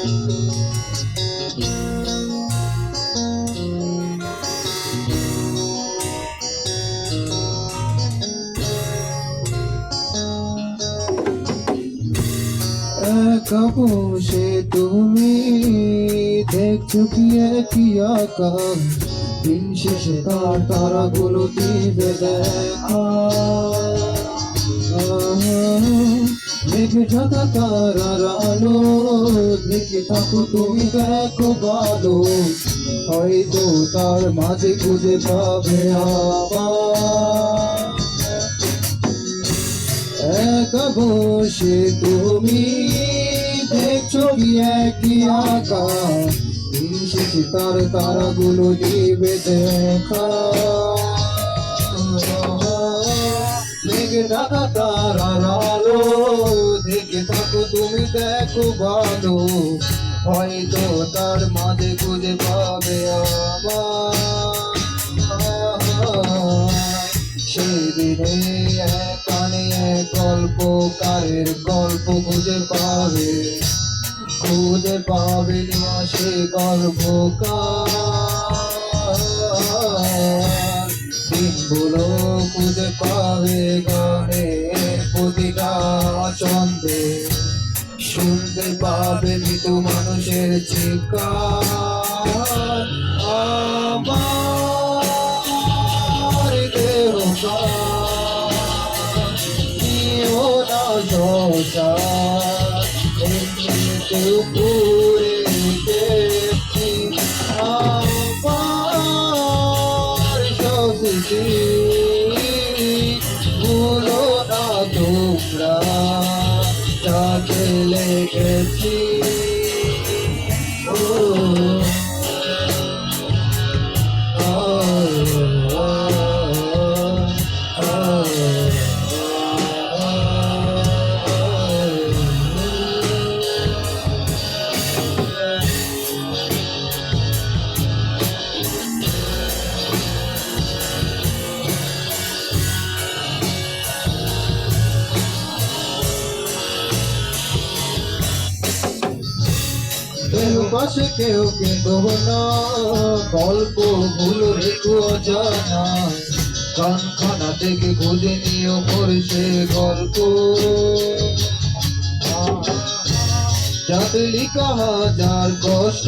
একা বসে তুমি দেখছো কি একই আকাশ, দিন শেষে তার তারাগুলো দিবে দেখা। মেঘে ঢাকা তারার আলো দেখে থাকো তুমি, দেখো ভালো হয়তো তার মাঝে খুঁজে পাবে আবার। একা বসে তুমি দেখছো কি একই আকাশ, দিন শেষে তার তারাগুলো দিবে দেখা। মেঘে ঢাকা তারার আলো দেখে থাকো তুমি, দেখো ভালো হয়তো তার মাঝে খুঁজে পাবে আমার। সেদিনে কানে গল্পকারের গল্প খুঁজে পাবে না সে গল্পকার। দিনগুলো খুঁজে পাবে গানের প্রতিটা ছন্দে, শুনতে পাবে মৃত মানুষের চিৎকার। আমার দেহ এমনিতে উপরে দেখছি আমার স্মৃতি, ভুলো না তোমরা যাকে লেগেছি। কেউ পাশে কেউ কিন্তু না, গল্পগুলো রেখো অজানা, গানখানা থেকে খুঁজে নিও মোর সে গল্প। যাতে লিখা হাজার কষ্ট,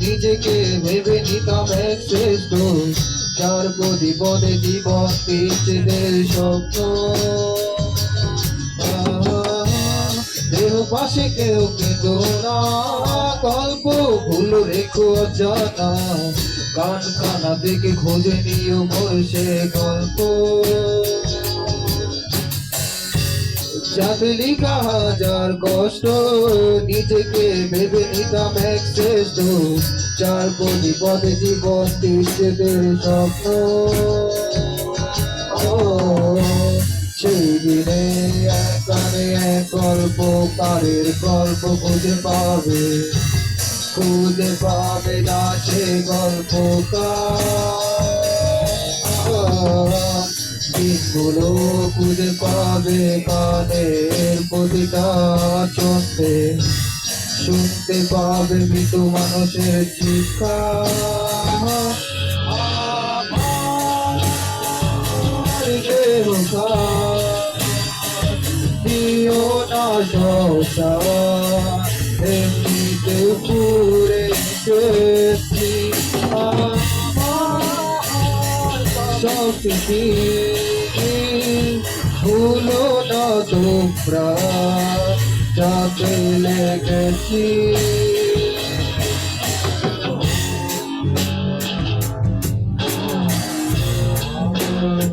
নিজেকে ভেবে নিতাম এক শ্রেষ্ঠ, যার প্রতিপদে জীবন পিছদের স্বপ্ন। দেহ পাশে কেউ কিন্তু না, গল্পগুলো রেখো অজানা, গানখানা থেকে খুঁজে নিও মোর সে গল্প। যাতে লিখা হাজার কষ্ট, নিজেকে ভেবে নিতাম এক শ্রেষ্ঠ, যার প্রতিপদে জীবন তীর্থেদের স্বপ্ন। সেই দিনে কানে গল্পকারের গল্প খুঁজে পাবে না সে গল্পকার। দিনগুলো খুঁজে পাবে গানের প্রতিটা ছন্দে, শুনতে পাবে মৃত মানুষের চিৎকার। দিও না সংসার এমনিতে পুরে গেছি সবকিছি, ভুলো না তোমরা যাকে লেগেছি।